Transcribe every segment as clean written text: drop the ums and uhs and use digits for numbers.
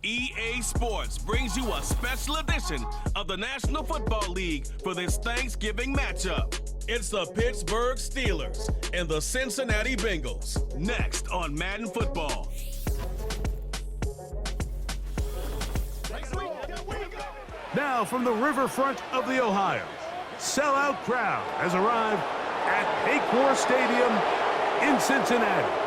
EA Sports brings you a special edition of the National Football League for this Thanksgiving matchup. It's the Pittsburgh Steelers and the Cincinnati Bengals. Next on Madden Football. Now from the riverfront of the Ohio, sellout crowd has arrived at Paycor Stadium in Cincinnati.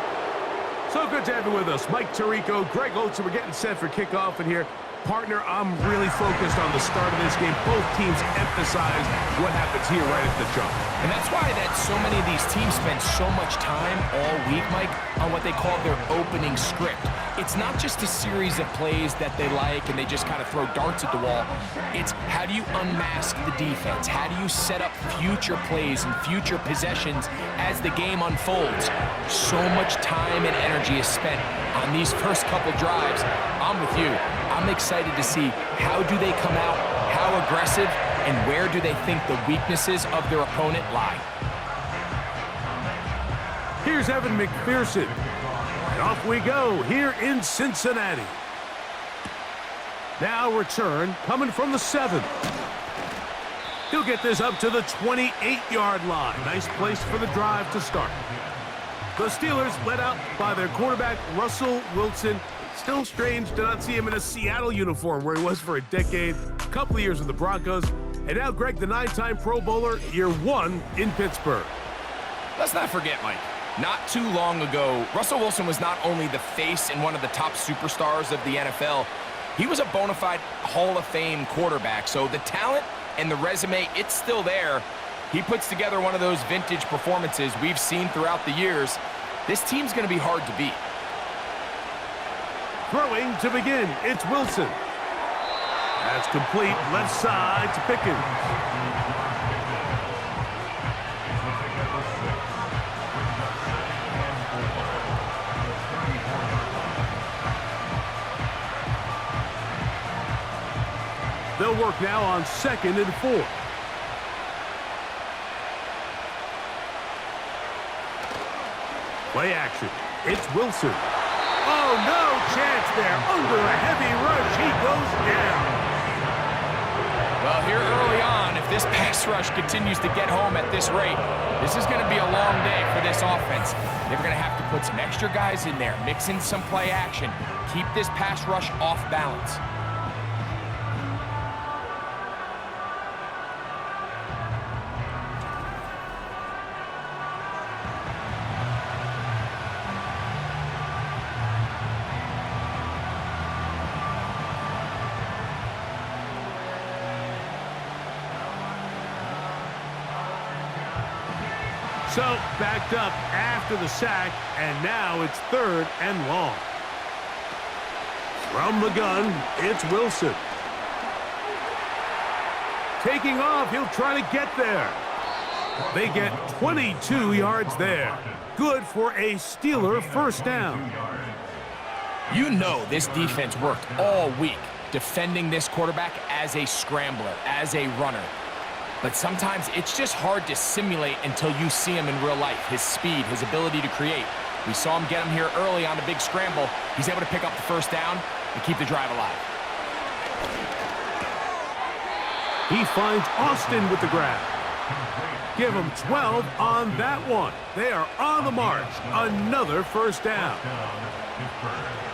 So good to have you with us. Mike Tirico, Greg Oates, we're getting set for kickoff in here. Partner, I'm really focused on the start of this game. Both teams emphasize what happens here right at the jump. And that's why so many of these teams spend so much time all week, Mike, on what they call their opening script. It's not just a series of plays that they like and they just kind of throw darts at the wall. It's how do you unmask the defense? How do you set up future plays and future possessions as the game unfolds? So much time and energy is spent on these first couple drives. I'm with you. I'm excited to see how do they come out, how aggressive, and where do they think the weaknesses of their opponent lie. Here's Evan McPherson. And off we go here in Cincinnati. Now return coming from the 7th. He'll get this up to the 28-yard line. Nice place for the drive to start. The Steelers led out by their quarterback, Russell Wilson. Still strange to not see him in a Seattle uniform where he was for a decade, a couple of years with the Broncos. And now Greg, the 9-time Pro Bowler, year 1 in Pittsburgh. Let's not forget, Mike, not too long ago, Russell Wilson was not only the face and one of the top superstars of the NFL, he was a bona fide Hall of Fame quarterback. So the talent and the resume, it's still there. He puts together one of those vintage performances we've seen throughout the years. This team's going to be hard to beat. Throwing to begin, it's Wilson. That's complete, left side to Pickens. They'll work now on 2nd and 4. Play action. It's Wilson. Oh, no chance there. Under a heavy rush, he goes down. Well, here early on, if this pass rush continues to get home at this rate, this is going to be a long day for this offense. They're going to have to put some extra guys in there, mix in some play action, keep this pass rush off balance. So, backed up after the sack, and now it's 3rd and long. From the gun, it's Wilson. Taking off, he'll try to get there. They get 22 yards there. Good for a Steeler first down. You know this defense worked all week defending this quarterback as a scrambler, as a runner. But sometimes it's just hard to simulate until you see him in real life. His speed, his ability to create. We saw him get him here early on the big scramble. He's able to pick up the first down and keep the drive alive. He finds Austin with the grab. Give him 12 on that one. They are on the march. Another first down.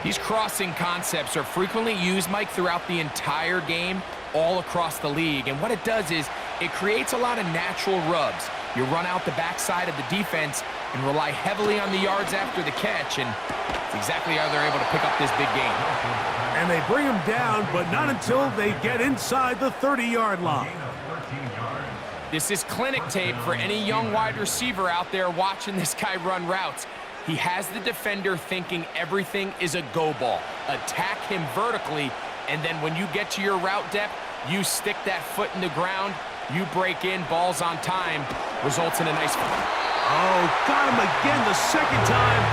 These crossing concepts are frequently used, Mike, throughout the entire game, all across the league. And what it does is it creates a lot of natural rubs. You run out the backside of the defense and rely heavily on the yards after the catch, and it's exactly how they're able to pick up this big game. And they bring him down, but not until they get inside the 30-yard line. This is clinic tape for any young wide receiver out there watching this guy run routes. He has the defender thinking everything is a go ball. Attack him vertically, and then when you get to your route depth, you stick that foot in the ground, you break in, balls on time, results in a nice one. Oh, got him again the second time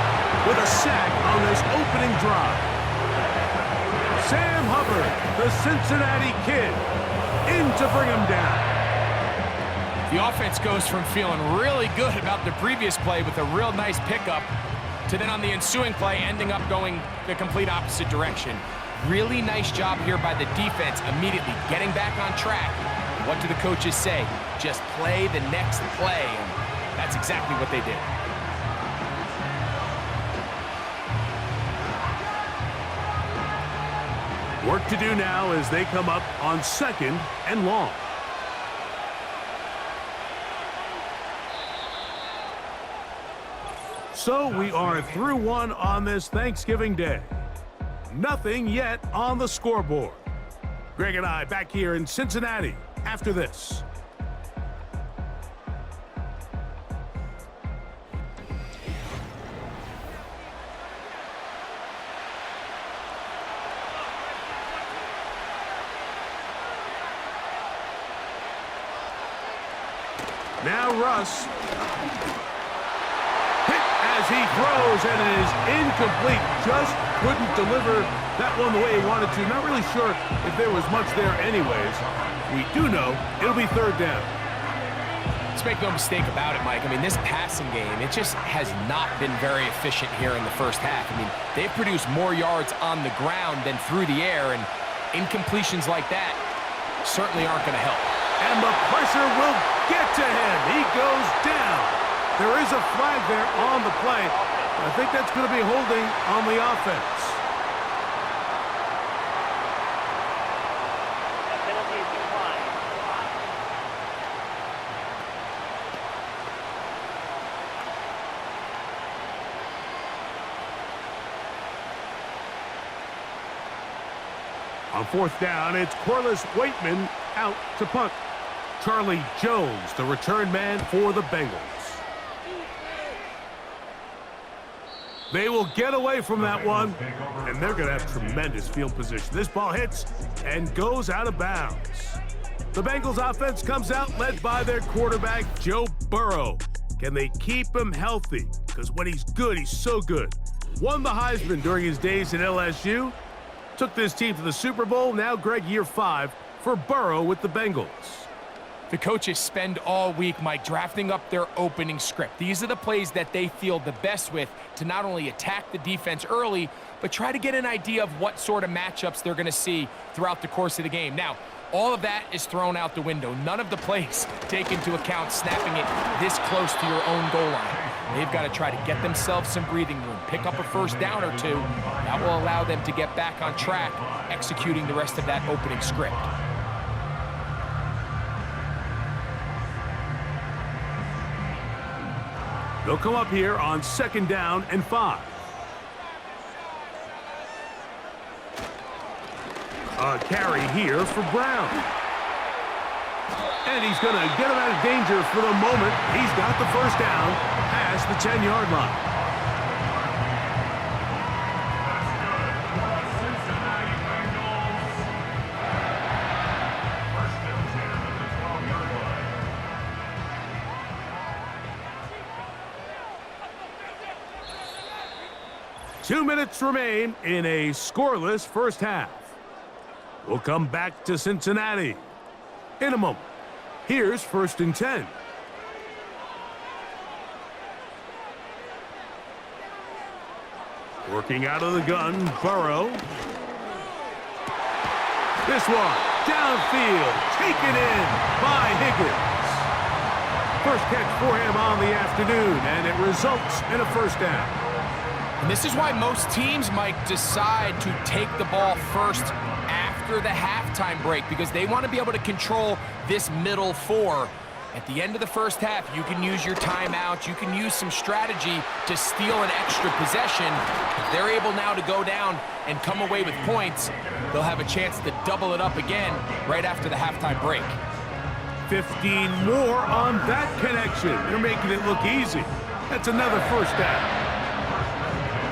with a sack on this opening drive. Sam Hubbard, the Cincinnati Kid, in to bring him down. The offense goes from feeling really good about the previous play with a real nice pickup to then on the ensuing play ending up going the complete opposite direction. Really nice job here by the defense, immediately getting back on track. What do the coaches say? Just play the next play, and that's exactly what they did. Work to do now as they come up on 2nd and long. So we are through one on this Thanksgiving Day. Nothing yet on the scoreboard. Greg and I back here in Cincinnati after this. Now Russ. Hit as he throws, and it is incomplete. Just couldn't deliver that one the way he wanted to. Not really sure if there was much there anyways. We do know it'll be 3rd down. Let's make no mistake about it, Mike. I mean, this passing game, it just has not been very efficient here in the first half. I mean, they've produced more yards on the ground than through the air, and incompletions like that certainly aren't going to help. And the pressure will get to him. He goes down. There is a flag there on the play. I think that's going to be holding on the offense. On 4th down, it's Corliss Waitman out to punt. Charlie Jones, the return man for the Bengals. They will get away from that one, and they're going to have tremendous field position. This ball hits and goes out of bounds. The Bengals offense comes out led by their quarterback, Joe Burrow. Can they keep him healthy? Because when he's good, he's so good. Won the Heisman during his days at LSU. Took this team to the Super Bowl. Now, Greg, year 5 for Burrow with the Bengals. The coaches spend all week, Mike, drafting up their opening script. These are the plays that they feel the best with to not only attack the defense early, but try to get an idea of what sort of matchups they're going to see throughout the course of the game. Now, all of that is thrown out the window. None of the plays take into account snapping it this close to your own goal line. They've got to try to get themselves some breathing room, pick up a 1st down or 2. That will allow them to get back on track, executing the rest of that opening script. They'll come up here on 2nd down and 5. A carry here for Brown. And he's going to get him out of danger for the moment. He's got the 1st down past the 10-yard line. Two minutes remain in a scoreless first half. We'll come back to Cincinnati in a moment. Here's 1st and 10. Working out of the gun, Burrow. This one, downfield, taken in by Higgins. First catch for him on the afternoon, and it results in a 1st down. And this is why most teams might decide to take the ball first after the halftime break, because they want to be able to control this middle 4. At the end of the first half, you can use your timeout. You can use some strategy to steal an extra possession. If they're able now to go down and come away with points, they'll have a chance to double it up again right after the halftime break. 15 more on that connection. They're making it look easy. That's another 1st down.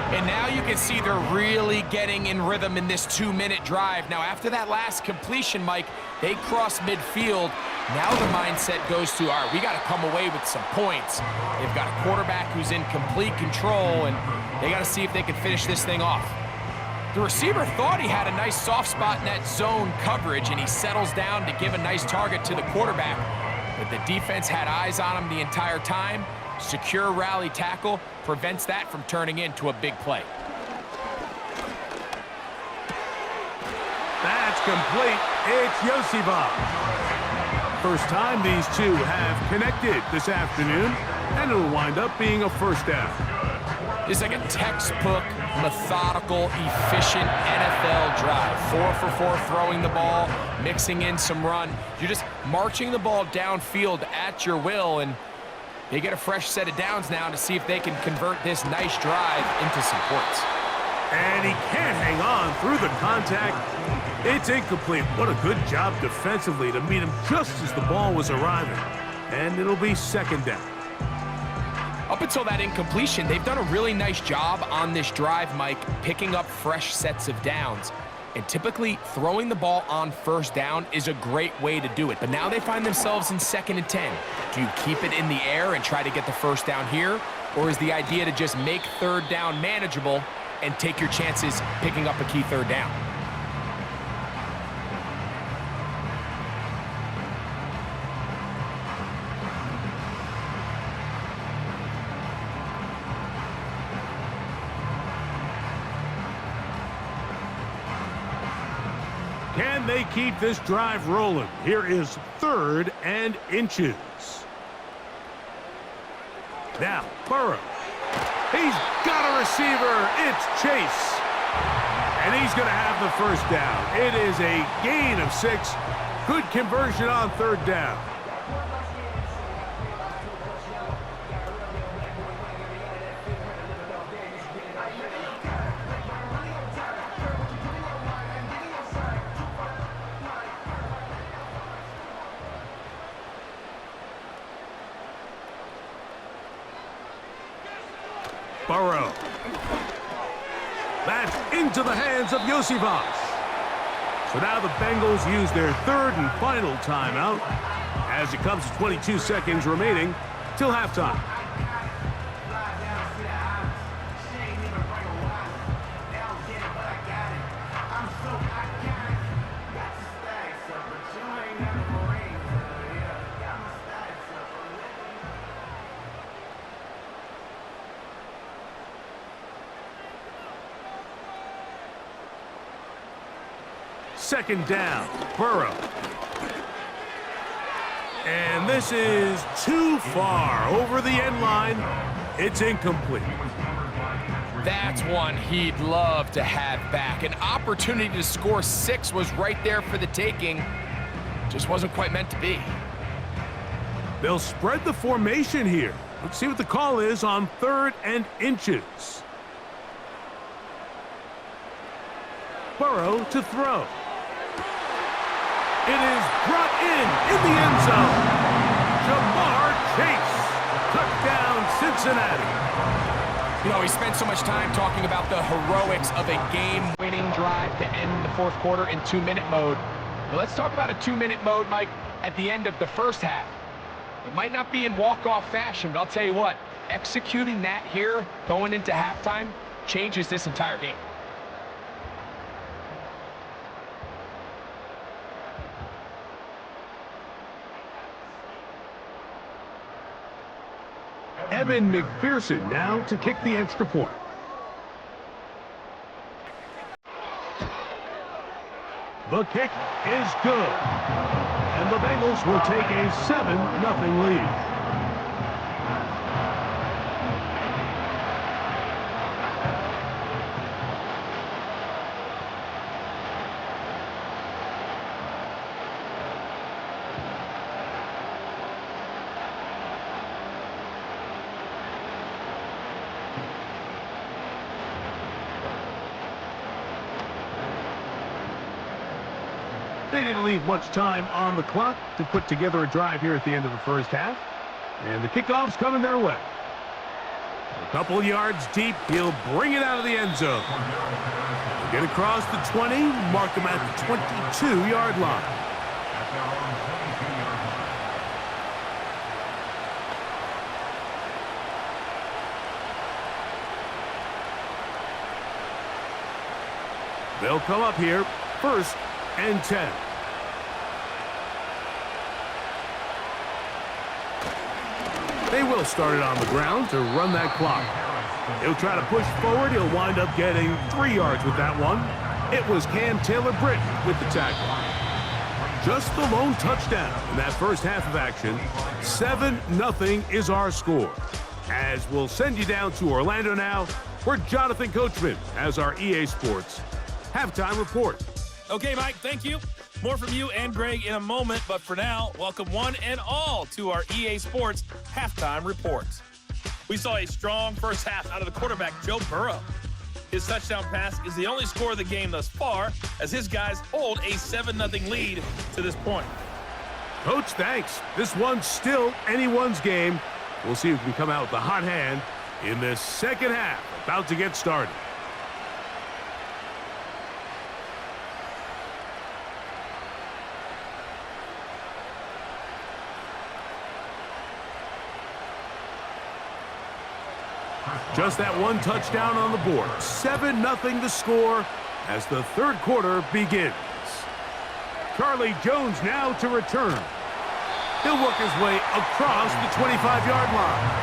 And now you can see they're really getting in rhythm in this 2-minute drive. Now, after that last completion, Mike, they cross midfield. Now the mindset goes to, all right, we got to come away with some points. They've got a quarterback who's in complete control, and they got to see if they can finish this thing off. The receiver thought he had a nice soft spot in that zone coverage, and he settles down to give a nice target to the quarterback. But the defense had eyes on him the entire time. Secure rally tackle prevents that from turning into a big play. complete. It's Yosivas. First time these two have connected this afternoon, and it'll wind up being a first down. It's like a textbook, methodical, efficient NFL drive. 4 for 4 throwing the ball, mixing in some run. You're just marching the ball downfield at your will, and they get a fresh set of downs now to see if they can convert this nice drive into some points. And he can't hang on through the contact. It's incomplete. What a good job defensively to meet him just as the ball was arriving. And it'll be second down. Up until that incompletion, they've done a really nice job on this drive, Mike, picking up fresh sets of downs. And typically, throwing the ball on first down is a great way to do it. But now they find themselves in 2nd and 10. Do you keep it in the air and try to get the first down here? Or is the idea to just make 3rd down manageable and take your chances picking up a key 3rd down? Can they keep this drive rolling? Here is 3rd and inches. Now, Burrow. He's got a receiver. It's Chase. And he's going to have the first down. It is a gain of 6. Good conversion on 3rd down. Burrow. That's into the hands of Yosivas. So now the Bengals use their 3rd and final timeout as it comes to 22 seconds remaining till halftime. Second down, Burrow. And this is too far over the end line. It's incomplete. That's one he'd love to have back. An opportunity to score 6 was right there for the taking. Just wasn't quite meant to be. They'll spread the formation here. Let's see what the call is on 3rd and inches. Burrow to throw. It is brought in the end zone. Jamar Chase. Touchdown, Cincinnati. You know, we spent so much time talking about the heroics of a game-winning drive to end the 4th quarter in 2-minute mode. But let's talk about a 2-minute mode, Mike, at the end of the first half. It might not be in walk-off fashion, but I'll tell you what, executing that here going into halftime changes this entire game. Evan McPherson now to kick the extra point. The kick is good. And the Bengals will take a 7-0 lead. They didn't leave much time on the clock to put together a drive here at the end of the first half. And the kickoff's coming their way. A couple yards deep, he'll bring it out of the end zone. He'll get across the 20, mark him at the 22-yard line. They'll come up here, 1st and 10. They will start it on the ground to run that clock. He'll try to push forward. He'll wind up getting 3 yards with that one. It was Cam Taylor-Britt with the tackle. Just the lone touchdown in that first half of action. 7-0 is our score. As we'll send you down to Orlando now, where Jonathan Coachman has our EA Sports halftime report. Okay, Mike, thank you. More from you and Greg in a moment, but for now, welcome one and all to our EA Sports halftime reports. We saw a strong first half out of the quarterback, Joe Burrow. His touchdown pass is the only score of the game thus far, as his guys hold a 7-0 lead to this point. Coach, thanks. This one's still anyone's game. We'll see who can come out with the hot hand in this second half, about to get started. Just that one touchdown on the board. 7-0 the score as the third quarter begins. Charlie Jones now to return. He'll work his way across the 25-yard line.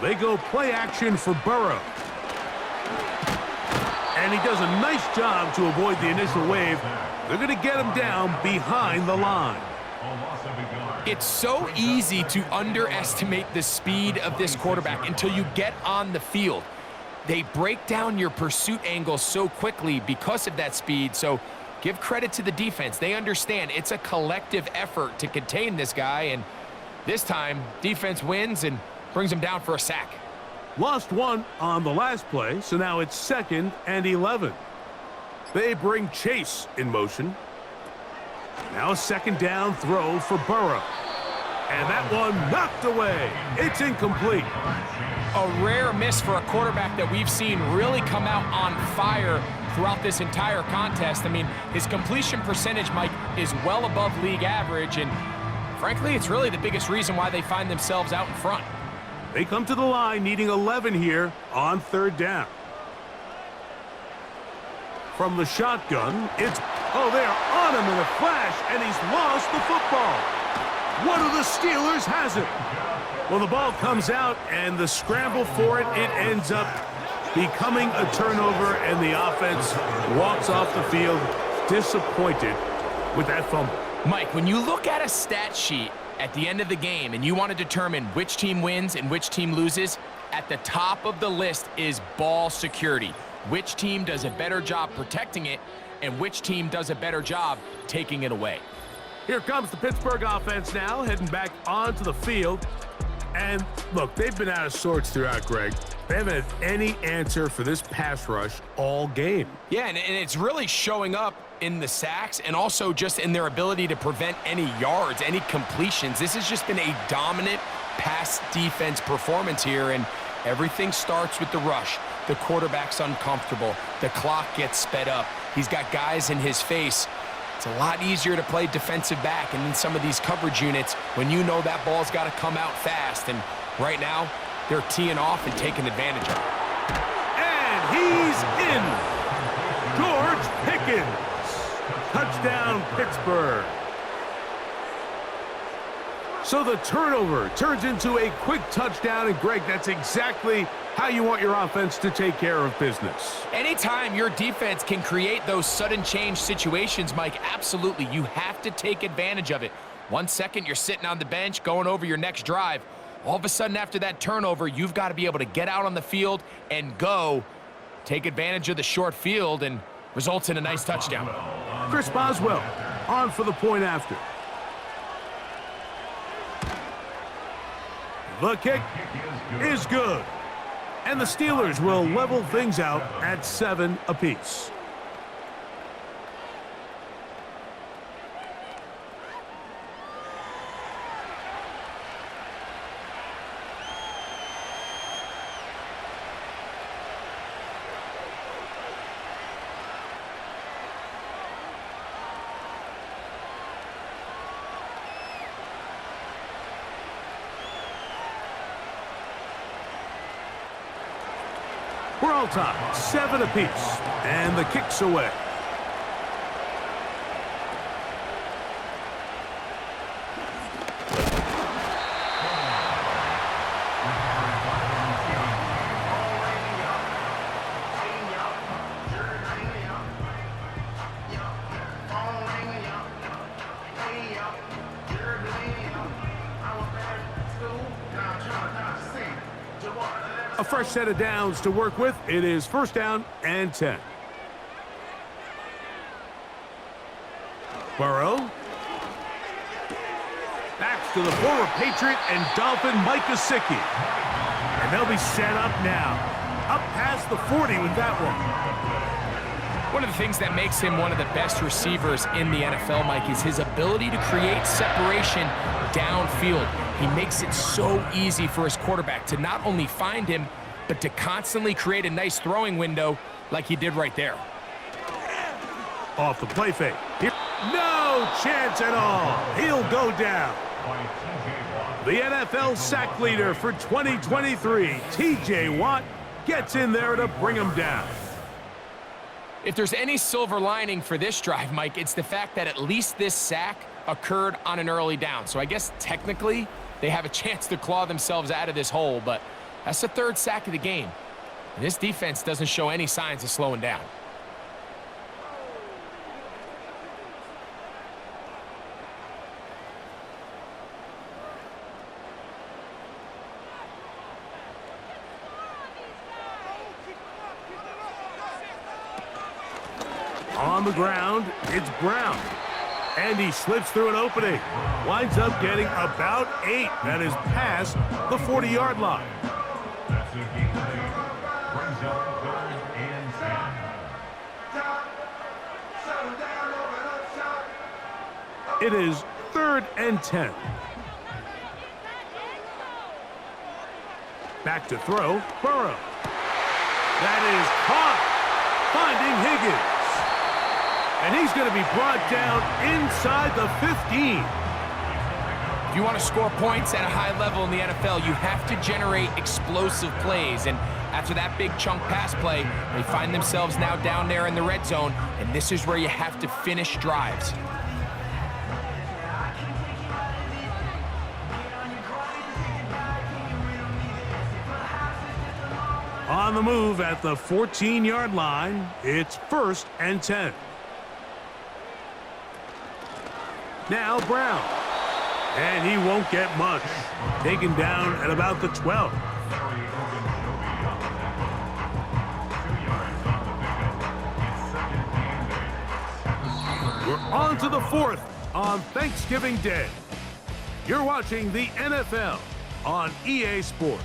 They go play action for Burrow. And he does a nice job to avoid the initial wave. They're going to get him down behind the line. It's so easy to underestimate the speed of this quarterback until you get on the field. They break down your pursuit angle so quickly because of that speed. So give credit to the defense. They understand it's a collective effort to contain this guy. And this time, defense wins and brings him down for a sack. Lost one on the last play, so now it's 2nd and 11. They bring Chase in motion. Now a second down throw for Burrow. And that one knocked away. It's incomplete. A rare miss for a quarterback that we've seen really come out on fire throughout this entire contest. I mean, his completion percentage, Mike, is well above league average, and frankly, it's really the biggest reason why they find themselves out in front. They come to the line needing 11 here on 3rd down. From the shotgun, it's, oh, they are on him in a flash, and he's lost the football. One of the Steelers has it. Well, the ball comes out, and the scramble for it, it ends up becoming a turnover, and the offense walks off the field disappointed with that fumble. Mike, when you look at a stat sheet at the end of the game and you want to determine which team wins and which team loses, at the top of the list is ball security. Which team does a better job protecting it and which team does a better job taking it away. Here comes the Pittsburgh offense now, heading back onto the field. And look, they've been out of sorts throughout, Greg. They haven't had any answer for this pass rush all game. Yeah, and it's really showing up in the sacks and also just in their ability to prevent any yards, any completions. This has just been a dominant pass defense performance here, and everything starts with the rush. The quarterback's uncomfortable. The clock gets sped up. He's got guys in his face. It's a lot easier to play defensive back and in some of these coverage units when you know that ball's got to come out fast. And right now, they're teeing off and taking advantage of it. And he's in. George Pickens. Touchdown, Pittsburgh. So the turnover turns into a quick touchdown, and Greg, that's exactly how you want your offense to take care of business. Anytime your defense can create those sudden change situations, Mike, absolutely, you have to take advantage of it. 1 second, you're sitting on the bench going over your next drive. All of a sudden, after that turnover, you've got to be able to get out on the field and go. Take advantage of the short field, and results in a nice touchdown. Chris Boswell on for the point after. The kick is good. And the Steelers will level things out at 7 apiece. We're all tied, 7 apiece, and the kick's away. A fresh set of downs to work with. It is 1st down and 10. Burrow. Backs to the former Patriot and Dolphin Mike Gesicki. And they'll be set up now. Up past the 40 with that one. One of the things that makes him one of the best receivers in the NFL, Mike, is his ability to create separation downfield. He makes it so easy for his quarterback to not only find him, but to constantly create a nice throwing window like he did right there. Off the play fake. No chance at all. He'll go down. The NFL sack leader for 2023, T.J. Watt, gets in there to bring him down. If there's any silver lining for this drive, Mike, it's the fact that at least this sack occurred on an early down. So I guess technically they have a chance to claw themselves out of this hole, but that's the 3rd sack of the game. And this defense doesn't show any signs of slowing down. On the ground, it's Brown. And he slips through an opening. Winds up getting about 8. That is past the 40-yard line. It is 3rd and 10. Back to throw, Burrow. That is caught, finding Higgins. And he's going to be brought down inside the 15. If you want to score points at a high level in the NFL, you have to generate explosive plays. And after that big chunk pass play, they find themselves now down there in the red zone, and this is where you have to finish drives. On the move at the 14-yard line, it's 1st and 10. Now Brown. And he won't get much. Taken down at about the 12. We're on to the 4th on Thanksgiving Day. You're watching the NFL on EA Sports.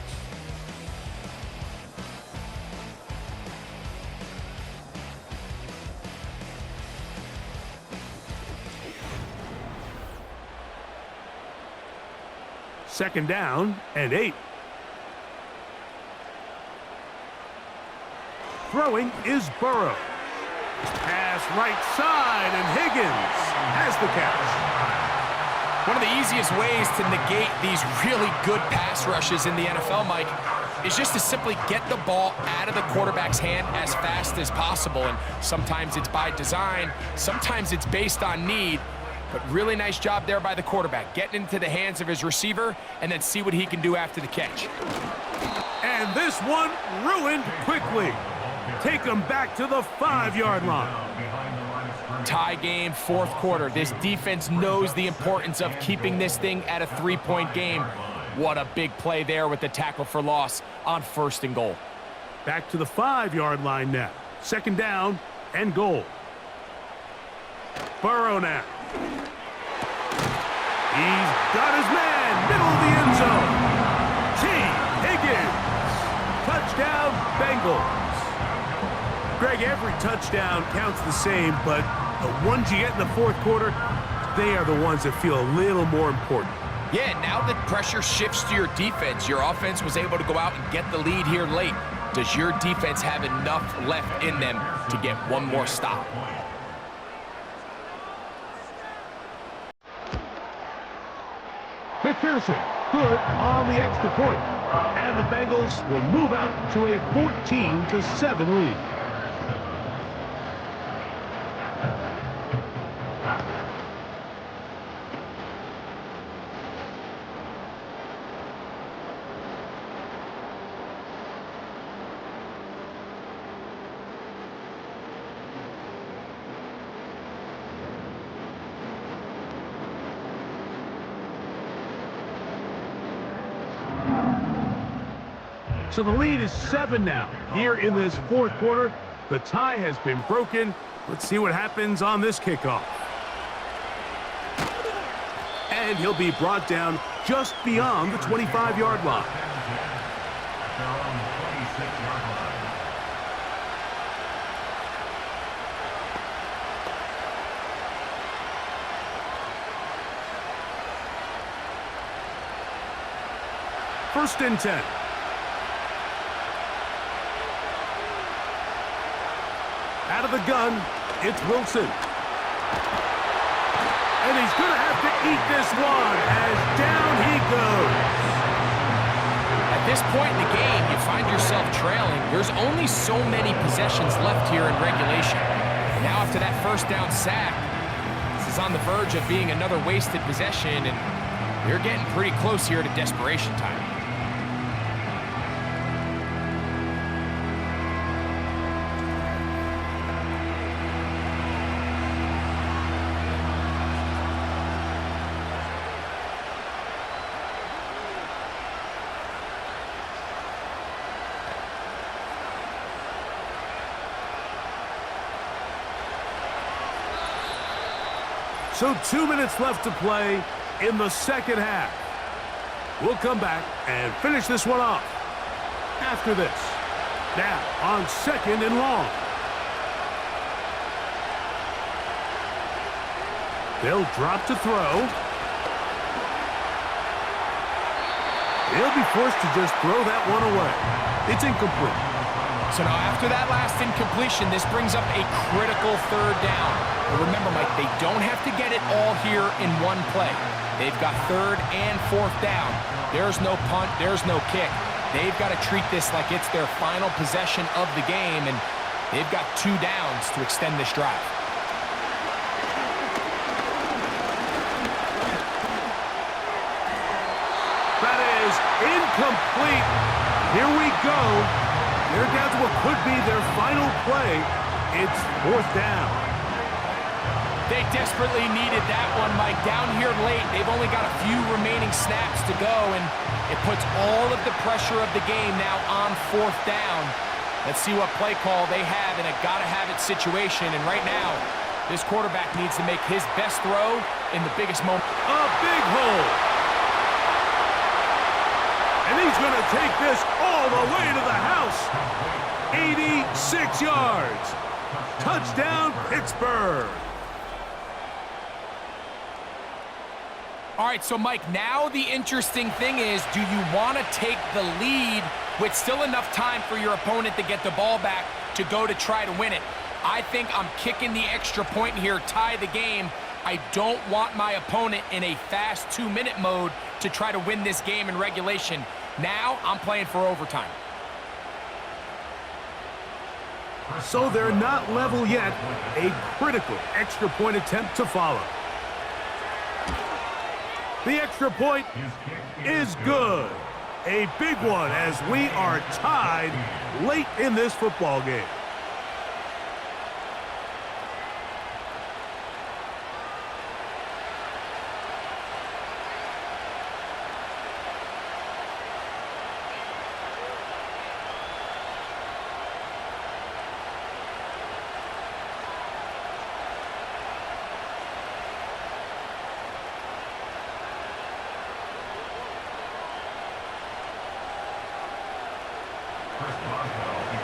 Second down and 8. Throwing is Burrow. Pass right side, and Higgins has the catch. One of the easiest ways to negate these really good pass rushes in the NFL, Mike, is just to simply get the ball out of the quarterback's hand as fast as possible. And sometimes it's by design, sometimes it's based on need. But really nice job there by the quarterback, getting into the hands of his receiver and then see what he can do after the catch. And this one ruined quickly. Take him back to the 5-yard line. Tie game, 4th quarter. This defense knows the importance of keeping this thing at a 3-point game. What a big play there with the tackle for loss on 1st and goal. Back to the 5-yard line now. 2nd down and goal. Burrow now. He's got his man, middle of the end zone. Higgins. Touchdown, Bengals. Greg, every touchdown counts the same, but the ones you get in the 4th quarter, they are the ones that feel a little more important. Yeah, now that pressure shifts to your defense, your offense was able to go out and get the lead here late. Does your defense have enough left in them to get one more stop? McPherson, good on the extra point. And the Bengals will move out to a 14-7 lead. So the lead is 7 now. Here in this fourth quarter, the tie has been broken. Let's see what happens on this kickoff. And he'll be brought down just beyond the 25-yard line. First and 10. Out of the gun, it's Wilson. And he's going to have to eat this one as down he goes. At this point in the game, you find yourself trailing. There's only so many possessions left here in regulation. Now after that first down sack, this is on the verge of being another wasted possession, and you're getting pretty close here to desperation time. So 2 minutes left to play in the second half. We'll come back and finish this one off after this. Now on second and long. They'll drop to throw. He'll be forced to just throw that one away. It's incomplete. So now after that last incompletion, this brings up a critical third down. But remember, Mike, they don't have to get it all here in one play. They've got third and fourth down. There's no punt, there's no kick. They've got to treat this like it's their final possession of the game, and they've got 2 downs to extend this drive. That is incomplete. Here we go. They're down to what could be their final play. It's fourth down. They desperately needed that one, Mike. Down here late, they've only got a few remaining snaps to go, and it puts all of the pressure of the game now on fourth down. Let's see what play call they have in a gotta-have-it situation, and right now, this quarterback needs to make his best throw in the biggest moment. A big hole. And he's going to take this all the way to the house. 86 yards. Touchdown, Pittsburgh. All right, so Mike, now the interesting thing is, do you want to take the lead with still enough time for your opponent to get the ball back to go to try to win it? I think I'm kicking the extra point here, tie the game. I don't want my opponent in a fast 2-minute mode to try to win this game in regulation. Now I'm playing for overtime. So they're not level yet. A critical extra point attempt to follow. The extra point is good. A big one as we are tied late in this football game.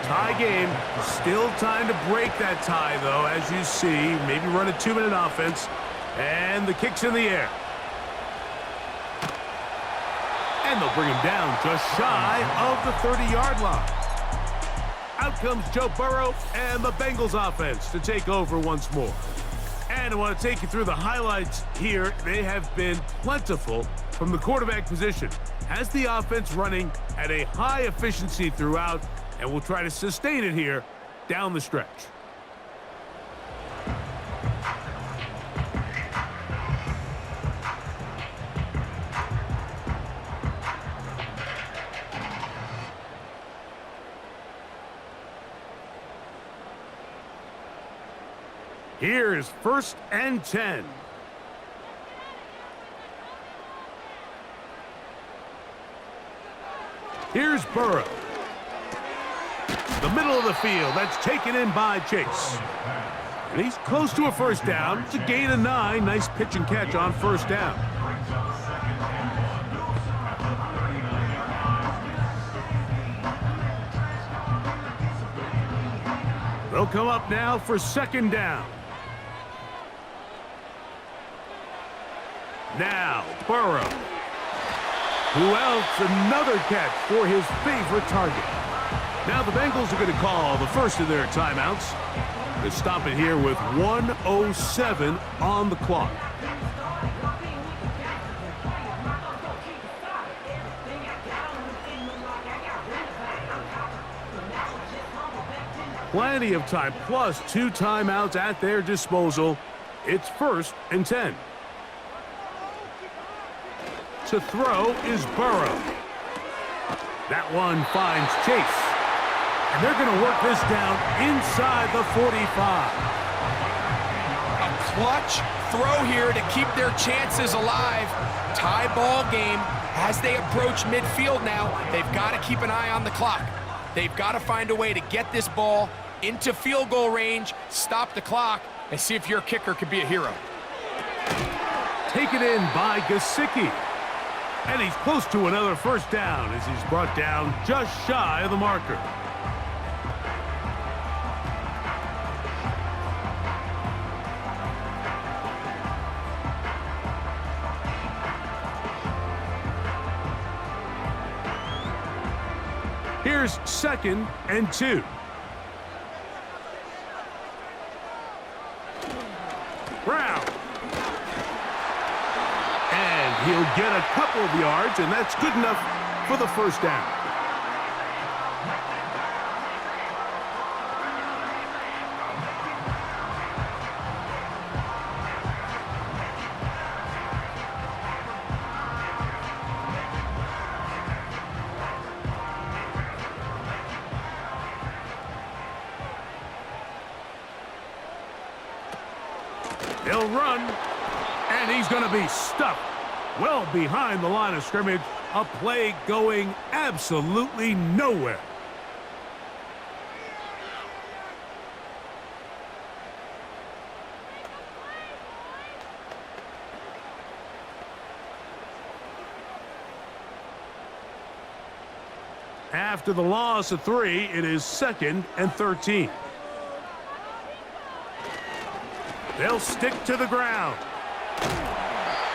Tie game. Still time to break that tie, though, as you see. Maybe run a 2-minute offense. And the kick's in the air. And they'll bring him down just shy of the 30-yard line. Out comes Joe Burrow and the Bengals offense to take over once more. And I want to take you through the highlights here. They have been plentiful from the quarterback position, has the offense running at a high efficiency throughout, and will try to sustain it here down the stretch. Here's 1st and 10. Here's Burrow. The middle of the field, that's taken in by Chase. And he's close to a first down. It's a gain of 9. Nice pitch and catch on first down. They'll come up now for 2nd down. Now, Burrow. Who else? Another catch for his favorite target. Now the Bengals are going to call the first of their timeouts. They stop it here with 1:07 on the clock. Plenty of time, plus 2 timeouts at their disposal. It's 1st and 10. To throw is Burrow. That one finds Chase. And they're going to work this down inside the 45. A clutch throw here to keep their chances alive. Tie ball game as they approach midfield now. They've got to keep an eye on the clock. They've got to find a way to get this ball into field goal range, stop the clock, and see if your kicker could be a hero. Taken in by Gesicki. And he's close to another first down as he's brought down just shy of the marker. Here's 2nd and 2. Brown. And he'll get a couple of yards, and that's good enough for the first down. He'll run, and he's going to be stuck well behind the line of scrimmage. A play going absolutely nowhere. After the loss of 3, it is 2nd and 13. They'll stick to the ground.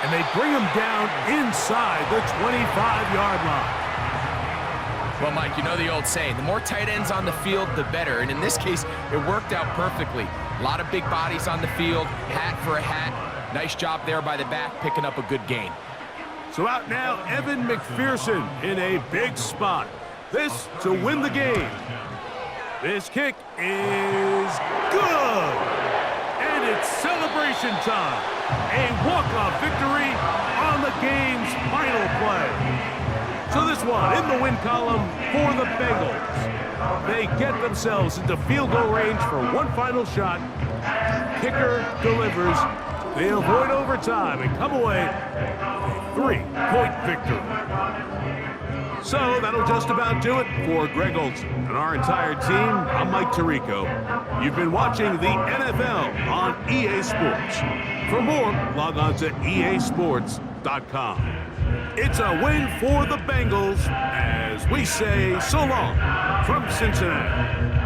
And they bring him down inside the 25-yard line. Well, Mike, you know the old saying, the more tight ends on the field, the better. And in this case, it worked out perfectly. A lot of big bodies on the field, hat for a hat. Nice job there by the back, picking up a good gain. So out now, Evan McPherson in a big spot. This to win the game. This kick is good. And it's celebration time. A walk-off victory on the game's final play. So this one in the win column for the Bengals. They get themselves into field goal range for one final shot. Kicker delivers. They avoid overtime and come away with a 3-point victory. So that'll just about do it for Greg Olson and our entire team. I'm Mike Tirico. You've been watching the NFL on EA Sports. For more, log on to easports.com. It's a win for the Bengals as we say so long from Cincinnati.